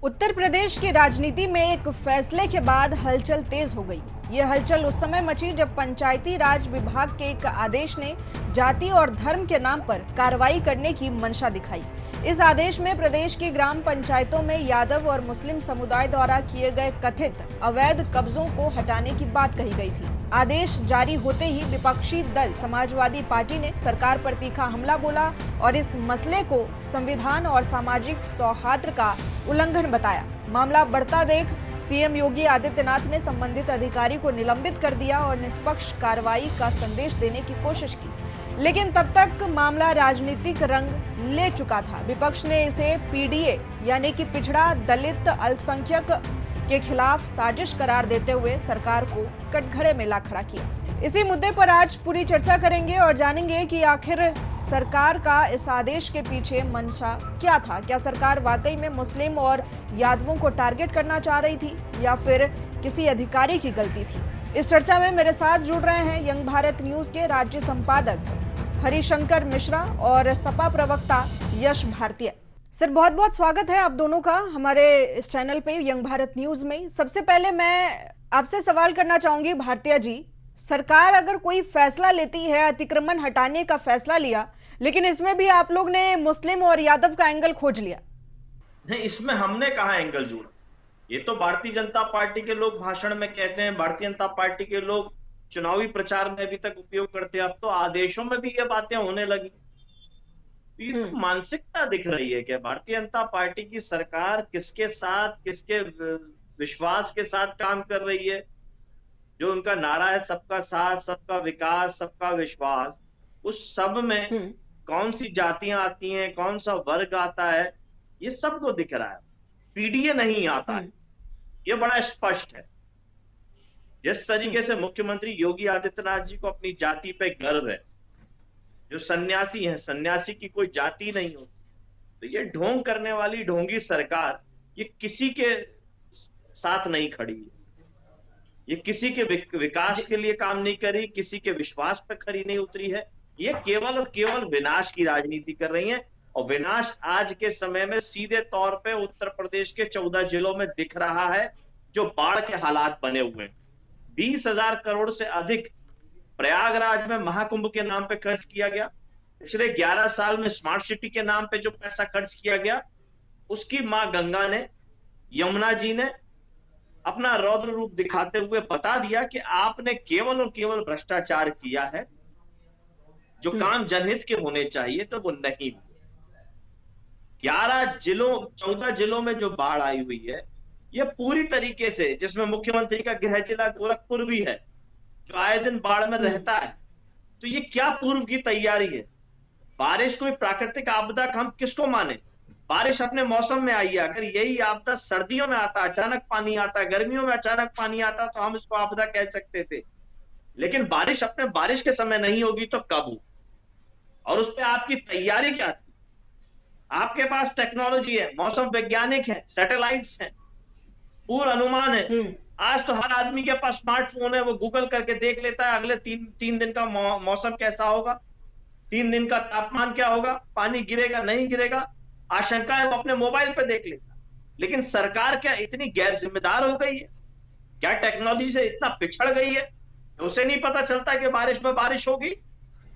उत्तर प्रदेश की राजनीति में एक फैसले के बाद हलचल तेज हो गई। ये हलचल उस समय मची जब पंचायती राज विभाग के एक आदेश ने जाति और धर्म के नाम पर कार्रवाई करने की मंशा दिखाई। इस आदेश में प्रदेश की ग्राम पंचायतों में यादव और मुस्लिम समुदाय द्वारा किए गए कथित अवैध कब्जों को हटाने की बात कही गई थी। आदेश जारी होते ही विपक्षी दल समाजवादी पार्टी ने सरकार पर तीखा हमला बोला और इस मसले को संविधान और सामाजिक सौहार्द का उल्लंघन बताया। मामला बढ़ता देख सीएम योगी आदित्यनाथ ने संबंधित अधिकारी को निलंबित कर दिया और निष्पक्ष कार्रवाई का संदेश देने की कोशिश की, लेकिन तब तक मामला राजनीतिक रंग ले चुका था। विपक्ष ने इसे पीडीए यानी कि पिछड़ा दलित अल्पसंख्यक के खिलाफ साजिश करार देते हुए सरकार को कटघरे में ला खड़ा किया। इसी मुद्दे पर आज पूरी चर्चा करेंगे और जानेंगे कि आखिर सरकार का इस आदेश के पीछे मंशा क्या था। क्या सरकार वाकई में मुस्लिम और यादवों को टारगेट करना चाह रही थी या फिर किसी अधिकारी की गलती थी। इस चर्चा में मेरे साथ जुड़ रहे हैं यंग भारत न्यूज के राज्य संपादक हरिशंकर मिश्रा और सपा प्रवक्ता यश भारतीय। सर, बहुत बहुत स्वागत है आप दोनों का हमारे इस चैनल पे यंग भारत न्यूज में। सबसे पहले मैं आपसे सवाल करना चाहूंगी भारतीय जी, सरकार अगर कोई फैसला लेती है, अतिक्रमण हटाने का फैसला लिया, लेकिन इसमें भी आप लोग ने मुस्लिम और यादव का एंगल खोज लिया। नहीं, इसमें हमने कहा एंगल जोड़ा। ये तो भारतीय जनता पार्टी के लोग भाषण में कहते हैं, भारतीय जनता पार्टी के लोग चुनावी प्रचार में अभी तक उपयोग करते हैं। अब तो आदेशों में भी ये बातें होने लगी। ये तो मानसिकता दिख रही है कि भारतीय जनता पार्टी की सरकार किसके साथ, किसके विश्वास के साथ काम कर रही है। जो उनका नारा है सबका साथ, सबका विकास, सबका विश्वास, उस सब में कौन सी जातियां आती हैं, कौन सा वर्ग आता है, ये सबको दिख रहा है। पीडीए नहीं आता है, ये बड़ा स्पष्ट है। जिस तरीके से मुख्यमंत्री योगी आदित्यनाथ जी को अपनी जाति पे गर्व है, जो सन्यासी हैं, सन्यासी की कोई जाति नहीं होती, तो ये ढोंग करने वाली ढोंगी सरकार ये किसी के साथ नहीं खड़ी है। ये किसी के विकास के लिए काम नहीं करी, किसी के विश्वास पर खरी नहीं उतरी है। ये केवल और केवल विनाश की राजनीति कर रही है। और विनाश आज के समय में सीधे तौर पे उत्तर प्रदेश के 14 जिलों में दिख रहा है, जो बाढ़ के हालात बने हुए हैं। 20,000 करोड़ से अधिक प्रयागराज में महाकुंभ के नाम पे खर्च किया गया। पिछले 11 साल में स्मार्ट सिटी के नाम पे जो पैसा खर्च किया गया, उसकी मां गंगा ने, यमुना जी ने अपना रौद्र रूप दिखाते हुए बता दिया कि आपने केवल और केवल भ्रष्टाचार किया है। जो काम जनहित के होने चाहिए तो वो नहीं हुए। 14 जिलों में जो बाढ़ आई हुई है, ये पूरी तरीके से, जिसमें मुख्यमंत्री का गृह जिला गोरखपुर भी है, जो आए दिन बाढ़ में रहता है, तो ये क्या पूर्व की तैयारी है। बारिश कोई प्राकृतिक आपदा हम किसको माने। बारिश अपने मौसम में आई है। अगर यही आपदा सर्दियों में आता, अचानक पानी आता, गर्मियों में अचानक पानी आता, तो हम इसको आपदा कह सकते थे। लेकिन बारिश अपने बारिश के समय नहीं होगी तो कब हो, और उस पर आपकी तैयारी क्या थी। आपके पास टेक्नोलॉजी है, मौसम वैज्ञानिक है, सैटेलाइट्स हैं, पूर्व अनुमान है। आज तो हर आदमी के पास स्मार्टफोन है, वो गूगल करके देख लेता है अगले तीन दिन का मौसम कैसा होगा, 3 दिन का तापमान क्या होगा, पानी गिरेगा नहीं गिरेगा, आशंकाएं वो अपने मोबाइल पे देख लेता। लेकिन सरकार क्या इतनी गैर जिम्मेदार हो गई है? क्या टेक्नोलॉजी से इतना पिछड़ गई है, उसे नहीं पता चलता कि बारिश में बारिश होगी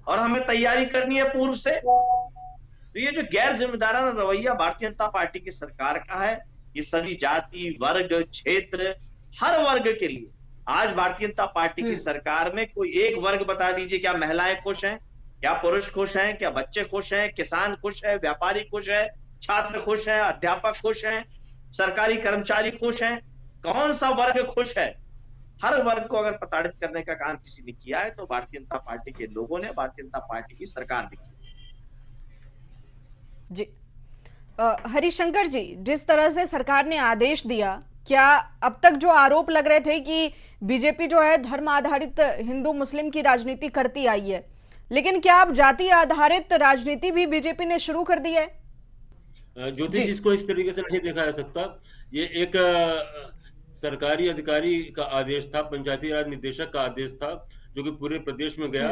और हमें तैयारी करनी है पूर्व से। तो ये जो गैर जिम्मेदाराना रवैया भारतीय जनता पार्टी की सरकार का है, ये सभी जाति, वर्ग, क्षेत्र, हर वर्ग के लिए आज भारतीय जनता पार्टी की सरकार में कोई एक वर्ग बता दीजिए, क्या महिलाएं खुश हैं, क्या पुरुष खुश हैं, क्या बच्चे खुश हैं, किसान खुश है, व्यापारी खुश है, छात्र खुश है, अध्यापक खुश हैं, सरकारी कर्मचारी खुश हैं, कौन सा वर्ग खुश है। हर वर्ग को अगर प्रताड़ित करने का काम किसी ने किया है तो भारतीय जनता पार्टी के लोगों ने, भारतीय जनता पार्टी की सरकार ने किया। जी हरिशंकर जी, जिस तरह से सरकार ने आदेश दिया, क्या अब तक जो आरोप लग रहे थे कि बीजेपी जो है धर्म आधारित हिंदू मुस्लिम की राजनीति करती आई है, लेकिन क्या अब जाति आधारित राजनीति भी बीजेपी ने शुरू कर दी है? ज्योति जी, इसको इस तरीके से नहीं देखा जा सकता। ये एक सरकारी अधिकारी का आदेश था, पंचायती राज निदेशक का आदेश था, जो कि पूरे प्रदेश में गया।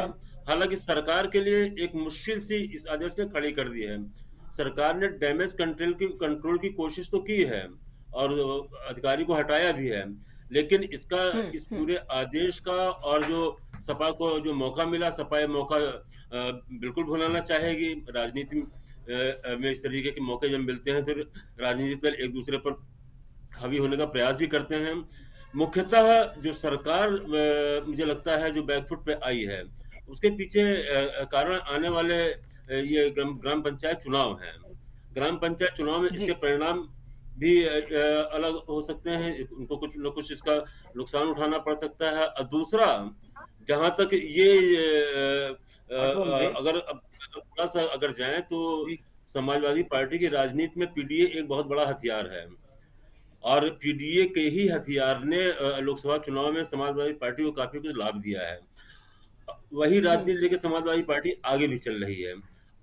हालांकि सरकार के लिए एक मुश्किल सी इस आदेश ने खड़ी कर दी है। सरकार ने डैमेज कंट्रोल की कोशिश तो की है, और अधिकारी को हटाया भी है। लेकिन इसका इस हम्म। पूरे आदेश का और जो सपा को जो मौका मिला, सपा ये मौका बिल्कुल भुलाना चाहेगी। राजनीति में इस तरीके के मौके जब मिलते हैं तो राजनीतिक दल एक दूसरे पर हावी होने का प्रयास भी करते हैं। मुख्यतः जो सरकार मुझे लगता है जो बैकफुट पे आई है, उसके पीछे कारण आने वाले ये ग्राम पंचायत चुनाव हैं। ग्राम पंचायत चुनाव में इसके जी। परिणाम भी अलग हो सकते हैं। उनको कुछ न कुछ इसका नुकसान उठाना पड़ सकता है। और दूसरा, जहाँ तक ये अगर थोड़ा-सा अगर जाएँ तो समाजवादी पार्टी की राजनीति में पीडीए एक बहुत बड़ा हथियार है। और पीडीए के ही हथियार ने लोकसभा चुनाव में समाजवादी पार्टी को काफ़ी कुछ लाभ दिया है। वही राजनीति लेके समाजवादी पार्टी आगे भी चल रही है।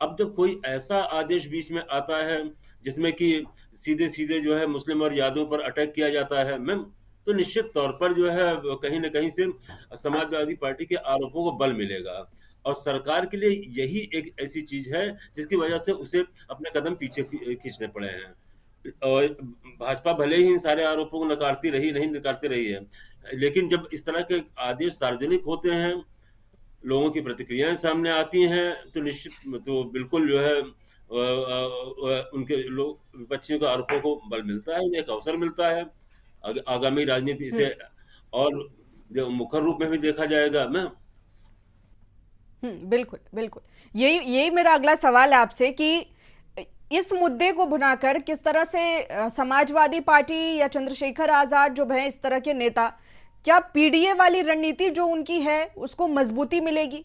अब जब कोई ऐसा आदेश बीच में आता है जिसमें कि सीधे-सीधे जो है मुस्लिम और यादव पर अटैक किया जाता है मैम, तो निश्चित तौर पर जो है कहीं न कहीं से समाजवादी पार्टी के आरोपों को बल मिलेगा। और सरकार के लिए यही एक ऐसी चीज़ है जिसकी वजह से उसे अपने कदम पीछे खींचने पड़े हैं। और भाजपा भले ही इन सारे आरोपों को नकारती रही है, लेकिन जब इस तरह के आदेश सार्वजनिक होते हैं, लोगों की प्रतिक्रियाएँ सामने आती हैं, तो निश्चित तो बिल्कुल जो है उनके लोग विपक्षियों के आरोपों को बल मिलता है, उन्हें एक अवसर मिलता है। आगामी राजनीति इसे और जो मुखर रूप में भी देखा जाएगा ना। बिल्कुल, बिल्कुल। यही यही मेरा अगला सवाल है आपसे कि इस मुद्दे को भुनाकर किस तरह से समाजवादी पार्टी या चंद्रशेखर आजाद जो है इस तरह के नेता, क्या पीडीए वाली रणनीति जो उनकी है उसको मजबूती मिलेगी?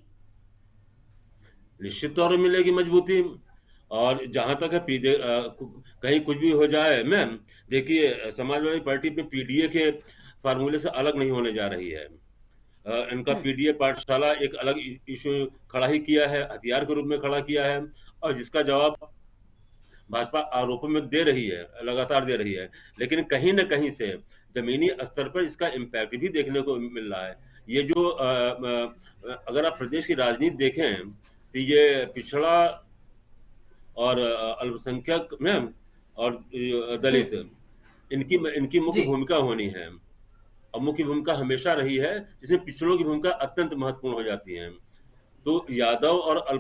निश्चित तौर पे मिलेगी मजबूती। और जहाँ तक है कहीं कुछ भी हो जाए मैम, देखिए समाजवादी पार्टी पे पीडीए के फार्मूले से अलग नहीं होने जा रही है। इनका पीडीए पाठशाला एक अलग इशू खड़ा ही किया है, हथियार के रूप में खड़ा किया है, और जिसका जवाब भाजपा आरोपों में दे रही है, लगातार दे रही है। लेकिन कहीं न कहीं से ज़मीनी स्तर पर इसका इम्पैक्ट भी देखने को मिल रहा है। ये जो अगर आप प्रदेश की राजनीति देखें, तो ये पिछड़ा और अल्पसंख्यक में और दलित, इनकी इनकी मुख्य जी। भूमिका होनी है। और मुख्य भूमिका हमेशा रही है, जिसमें पिछड़ों की भूमिका अत्यंत महत्वपूर्ण हो जाती है। तो यादव और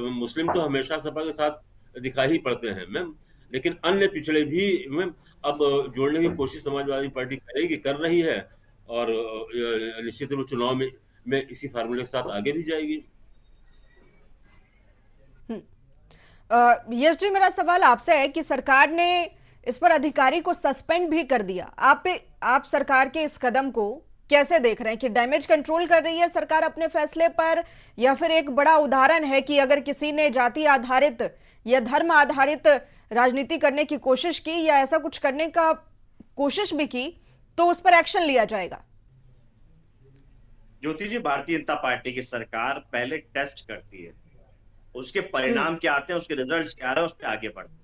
मुस्लिम तो हमेशा सपा के साथ दिखाई ही पड़ते हैं मैम, लेकिन अन्य पिछड़े भी मैम अब जोड़ने की कोशिश समाजवादी पार्टी करेगी, कर रही है। और निश्चित रूप से चुनाव में इसी फार्मूले के साथ आगे भी जाएगी। यश जी, मेरा सवाल आपसे है कि सरकार ने इस पर अधिकारी को सस्पेंड भी कर दिया। आप सरकार के इस कदम को कैसे देख रहे हैं कि डैमेज कंट्रोल कर रही है सरकार अपने फैसले पर, या फिर एक बड़ा उदाहरण है कि अगर किसी ने जाति आधारित या धर्म आधारित राजनीति करने की कोशिश की या ऐसा कुछ करने का कोशिश भी की तो उस पर एक्शन लिया जाएगा? ज्योति जी, भारतीय जनता पार्टी की सरकार पहले टेस्ट करती है, उसके परिणाम क्या आते हैं, उसके रिजल्ट्स क्या आ रहे हैं, उस पर आगे बढ़ते हैं।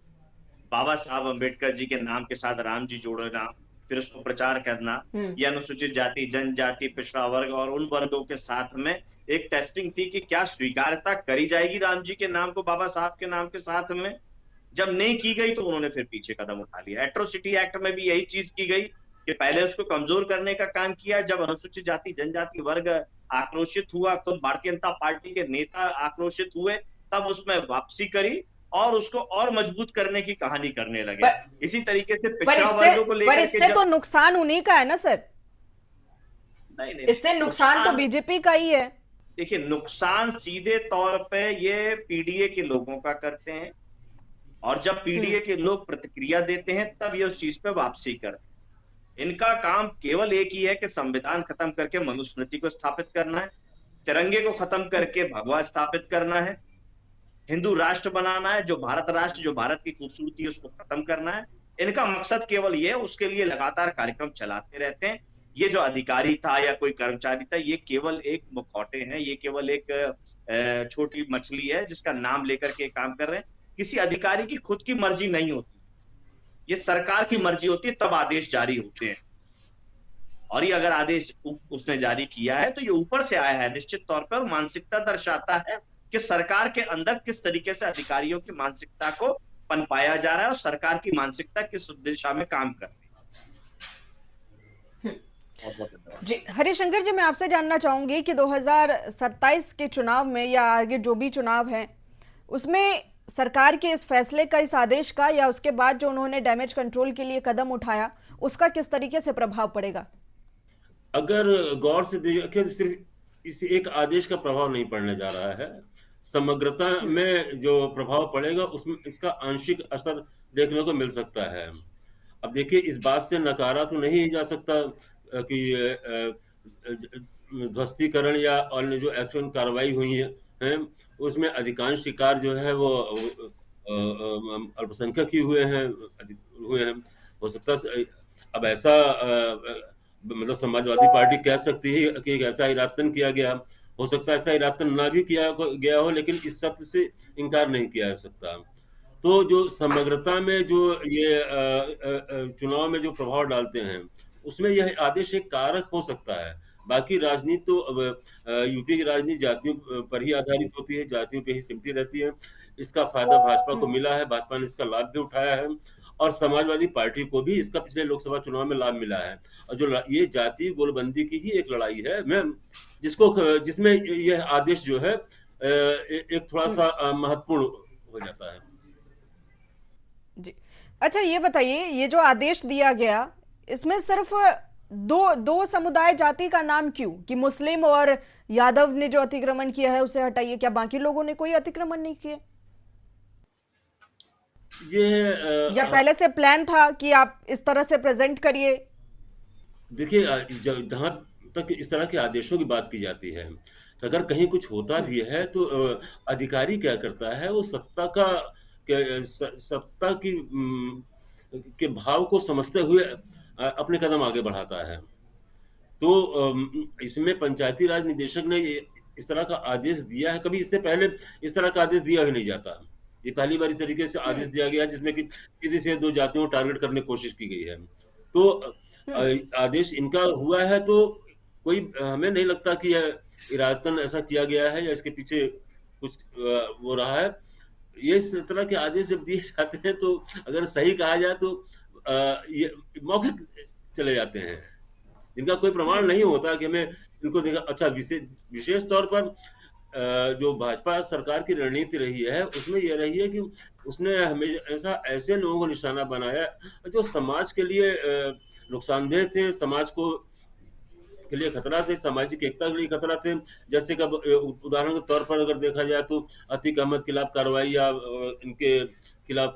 बाबा साहब अम्बेडकर जी के नाम के साथ राम जी जोड़ना, फिर उसको प्रचार करना, ये अनुसूचित जाति, जनजाति, पिछड़ा वर्ग और उन वर्गों के साथ में एक टेस्टिंग थी कि क्या स्वीकार्यता करी जाएगी राम जी के नाम को बाबा साहब के नाम के साथ में। जब नहीं की गई तो उन्होंने फिर पीछे कदम उठा लिया। एट्रोसिटी एक्ट में भी यही चीज की गई कि पहले उसको कमजोर करने का काम किया। जब अनुसूचित जाति जनजाति वर्ग आक्रोशित हुआ, खुद भारतीय जनता पार्टी के नेता आक्रोशित हुए, तब उसमें वापसी करी और उसको और मजबूत करने की कहानी करने लगे। इसी तरीके से पिछड़ा वर्गों को लेकर इससे तो नुकसान उन्हीं का है ना सर? नहीं, इससे नुकसान तो बीजेपी का ही है। देखिए, नुकसान सीधे तौर पे ये पीडीए के लोगों का करते हैं, और जब पीडीए के लोग प्रतिक्रिया देते हैं तब ये उस चीज पे वापसी करते हैं। इनका काम केवल एक ही है कि संविधान खत्म करके मनुस्मृति को स्थापित करना है, तिरंगे को खत्म करके भगवा स्थापित करना है, हिंदू राष्ट्र बनाना है, जो भारत राष्ट्र, जो भारत की खूबसूरती है उसको खत्म करना है। इनका मकसद केवल ये है, उसके लिए लगातार कार्यक्रम चलाते रहते हैं। ये जो अधिकारी था या कोई कर्मचारी था, ये केवल एक मुखौटे हैं, ये केवल एक छोटी मछली है जिसका नाम लेकर के काम कर रहे हैं। किसी अधिकारी की खुद की मर्जी नहीं होती, ये सरकार की मर्जी होती है, तब आदेश जारी होते हैं। और ये अगर आदेश उसने जारी किया है तो ये ऊपर से आया है, निश्चित तौर पर मानसिकता दर्शाता है कि सरकार के अंदर किस तरीके से अधिकारियों की मानसिकता को पनपाया जा रहा है और सरकार की मानसिकता किस दिशा में काम कर रही है। बहुत-बहुत धन्यवाद। जी हरिशंकर जी, मैं आपसे जानना चाहूंगी कि 2027 के चुनाव में या आगे जो भी चुनाव है उसमें सरकार के इस फैसले का, इस आदेश का, या उसके बाद जो उन्होंने डैमेज कंट्रोल के लिए कदम उठाया उसका किस तरीके से प्रभाव पड़ेगा? अगर गौर से देखें तो सिर्फ इस एक आदेश का प्रभाव नहीं पड़ने जा रहा है। समग्रता में जो प्रभाव पड़ेगा उसमें इसका आंशिक असर देखने को मिल सकता है। अब देखिए, इस बात से नकारा तो नहीं जा सकता कि ध्वस्तीकरण या अन्य जो एक्शन कार्रवाई हुई है उसमें अधिकांश शिकार जो है वो अल्पसंख्यक ही हुए हैं। हो सकता है अब ऐसा मतलब समाजवादी पार्टी कह सकती है कि एक ऐसा इरादतन किया गया। हो सकता है ऐसा इरादतन ना भी किया गया हो, लेकिन इस सत्य से इनकार नहीं किया जा सकता। तो जो समग्रता में जो ये चुनाव में जो प्रभाव डालते हैं उसमें यह आदेश एक कारक हो सकता है। बाकी राजनीति तो अब यूपी की राजनीति जातियों पर ही आधारित होती है, जातियों पे ही सिमटी रहती है। इसका फायदा भाजपा को मिला है, भाजपा ने इसका लाभ भी उठाया है और समाजवादी पार्टी को भी इसका पिछले लोकसभा चुनाव में लाभ मिला है। और जो ये जाति गोलबंदी की ही एक लड़ाई है मैम, जिसमें यह आदेश जो है एक थोड़ा सा महत्वपूर्ण हो जाता है। जी अच्छा, ये बताइए, ये जो आदेश दिया गया इसमें सिर्फ दो समुदाय जाति का नाम क्यों, कि मुस्लिम और यादव ने जो अतिक्रमण किया है उसे हटाइए? क्या बाकी लोगों ने कोई अतिक्रमण नहीं किया? ये या पहले से प्लान था कि आप इस तरह से प्रेजेंट करिए? देखिए, जहाँ तक इस तरह के आदेशों की बात की जाती है, तो अगर कहीं कुछ होता भी है तो अधिकारी क्या करता है, वो सत्ता के भाव को समझते हुए अपने कदम आगे बढ़ाता है। तो इसमें पंचायती राज निदेशक ने इस तरह का आदेश दिया है। कभी इससे पहले इस तरह का आदेश दिया भी नहीं जाता। ये पहली बार इस तरीके से आदेश दिया गया जिसमें कि सीधे से दो जातियों को टारगेट करने की कोशिश की गई है। तो आदेश इनका हुआ है तो कोई हमें नहीं लगता कि यह इरादतन ऐसा किया गया है या इसके पीछे कुछ वो रहा है। ये इस तरह के आदेश जब दिए जाते हैं तो अगर सही कहा जाए तो ये मौखिक चले जाते हैं, इनका कोई प्रमाण नहीं होता कि हमें इनको देखा। अच्छा, विशेष तौर पर जो भाजपा सरकार की रणनीति रही है उसमें यह रही है कि उसने हमेशा ऐसे लोगों को निशाना बनाया जो समाज के लिए नुकसानदेह थे, समाज के लिए खतरा थे, सामाजिक एकता के लिए खतरा थे। जैसे कि उदाहरण के तौर पर अगर देखा जाए तो अतीक अहमद के खिलाफ कार्रवाई या इनके खिलाफ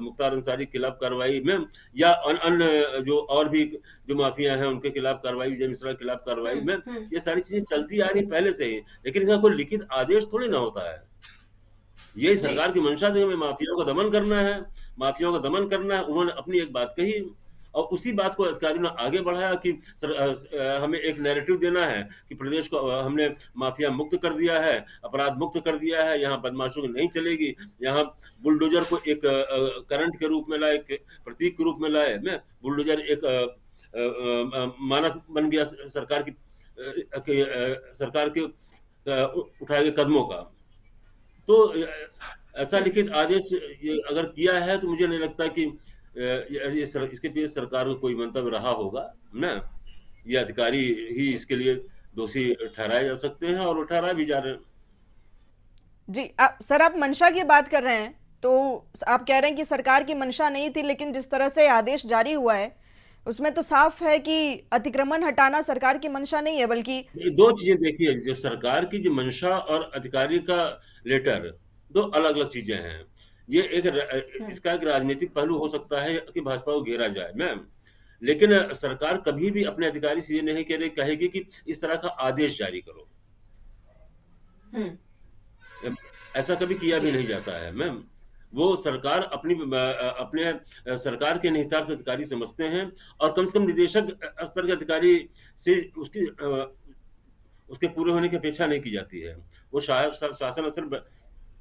मुख्तार अंसारी के खिलाफ कार्रवाई में, या अन्य जो और भी जो माफिया हैं उनके खिलाफ कार्रवाई, विजय मिश्रा के खिलाफ कार्रवाई में, ये सारी चीजें चलती आ रही पहले से ही। लेकिन इसका कोई लिखित आदेश थोड़ी ना होता है। ये सरकार की मंशा थी, हमें माफियाओं का दमन करना है, माफियाओं का दमन करना है। उन्होंने अपनी एक बात कही और उसी बात को अधिकारियों ने आगे बढ़ाया कि हमें एक नैरेटिव देना है कि प्रदेश को हमने माफिया मुक्त कर दिया है, अपराध मुक्त कर दिया है, यहाँ बदमाशों की नहीं चलेगी, यहाँ बुलडोजर को एक करंट के रूप में लाए, एक प्रतीक के रूप में लाए। मैं बुलडोजर एक मानक बन गया सरकार के उठाए गए कदमों का। तो ऐसा लिखित आदेश अगर किया है तो मुझे नहीं लगता कि इसके पीछे सरकार को कोई मंतव्य रहा होगा ना। ये अधिकारी ही इसके लिए दोषी ठहराए जा सकते हैं और वो ठहरा भी जा रहे हैं। जी सर, आप मंशा की बात कर रहे हैं तो आप कह रहे हैं कि सरकार की मंशा नहीं थी, लेकिन जिस तरह से आदेश जारी हुआ है उसमें तो साफ है कि अतिक्रमण हटाना सरकार की मंशा नहीं है, बल्कि दो चीजें देखिए, जो सरकार की जो मंशा और अधिकारी का लेटर, दो अलग अलग चीजें हैं। ये इसका एक राजनीतिक पहलू हो सकता है कि भाजपा को घेरा जाए मैम, लेकिन सरकार कभी भी अपने अधिकारी से ये नहीं कहेगी कि इस तरह का आदेश जारी करो। ऐसा कभी किया भी नहीं जाता है मैम। वो सरकार अपने सरकार के निहितार्थ अधिकारी समझते हैं और कम से कम निदेशक स्तर के अधिकारी से उसके पूरे होने की अपेक्षा नहीं की जाती है। वो शासन स्तर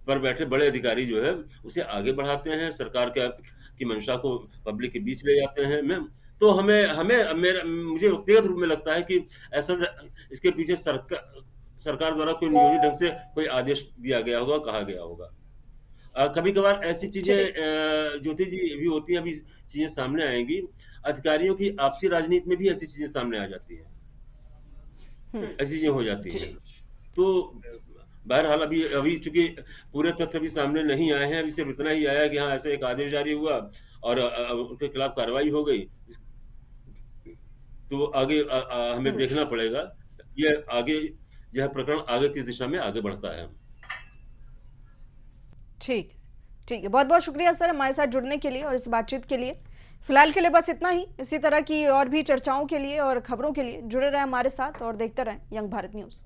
पर बैठे बड़े अधिकारी जो है उसे आगे बढ़ाते हैं, सरकार की मंशा को पब्लिक के बीच ले जाते हैं मैम। तो मुझे व्यक्तिगत रूप में लगता है कि ऐसा इसके पीछे सरकार द्वारा कोई नियोजित ढंग से कोई आदेश दिया गया होगा, कहा गया होगा। कभी-कभार ऐसी चीज़ें ठीक। ज्योति जी भी होती हैं, अभी चीज़ें सामने आएँगी। अधिकारियों की आपसी राजनीति में भी ऐसी चीज़ें सामने आ जाती हैं। हम्म। ऐसी चीज़ें हो जाती हैं। जी। तो बहरहाल अभी अभी चूँकि पूरे तथ्य अभी सामने नहीं आए हैं, अभी सिर्फ़ इतना ही आया है कि हाँ, ऐसे एक आदेश जारी हुआ और उनके खिलाफ कार्रवाई हो गई। इस तो आगे हमें हम्म। देखना पड़ेगा, ये आगे यह प्रकरण आगे किस दिशा में आगे बढ़ता है। ठीक। ठीक है, बहुत बहुत शुक्रिया सर हमारे साथ जुड़ने के लिए और इस बातचीत के लिए। फिलहाल के लिए बस इतना ही। इसी तरह की और भी चर्चाओं के लिए और खबरों के लिए जुड़े रहें हमारे साथ और देखते रहें यंग भारत न्यूज़।